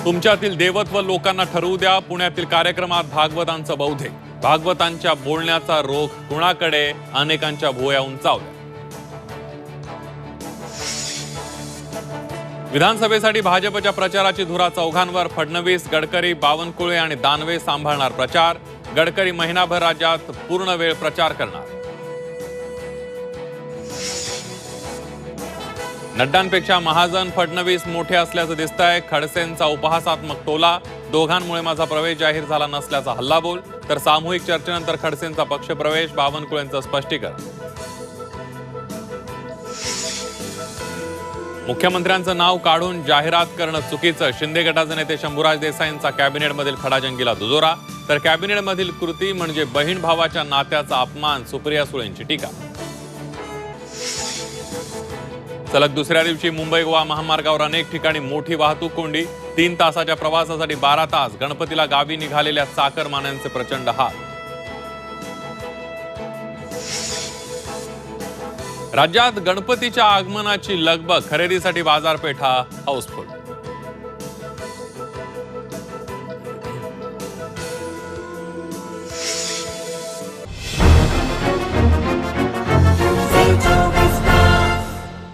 तुमच्यातील देवत्व लोकांना ठरवू द्या. पुण्यातील कार्यक्रमात भागवतांचं बौद्धे. भागवतांच्या बोलण्याचा रोख कुणाकडे, अनेकांच्या भुवया उंचावल्या. विधानसभेसाठी भाजपच्या प्रचाराची धुरा चौघांवर. फडणवीस, गडकरी, बावनकुळे आणि दानवे सांभाळणार प्रचार. गडकरी महिनाभर राज्यात पूर्ण वेळ प्रचार करणार. नड्डांपेक्षा महाजन फडणवीस मोठे असल्याचं दिसतंय. खडसेंचा उपहासात्मक टोला. दोघांमुळे माझा प्रवेश जाहीर झाला नसल्याचा हल्लाबोल. तर सामूहिक चर्चेनंतर खडसेंचा पक्षप्रवेश. बावनकुळेंचं स्पष्टीकरण. मुख्यमंत्र्यांचं नाव काढून जाहिरात करणं चुकीचं. शिंदे गटाचे नेते शंभूराज देसाईंचा कॅबिनेटमधील खडाजंगीला दुजोरा. तर कॅबिनेटमधील कृती म्हणजे बहीण भावाच्या नात्याचा अपमान. सुप्रिया सुळेंची टीका. सलग दुसऱ्या दिवशी मुंबई गोवा महामार्गावर अनेक ठिकाणी मोठी वाहतूक कोंडी. 3 तासाच्या प्रवासासाठी 12 तास. गणपतीला गावी निघालेल्या चाकरमान्यांचे प्रचंड हाल. राज्यात गणपतीच्या आगमनाची लगबग. खरेदीसाठी बाजारपेठा हाऊसफुल.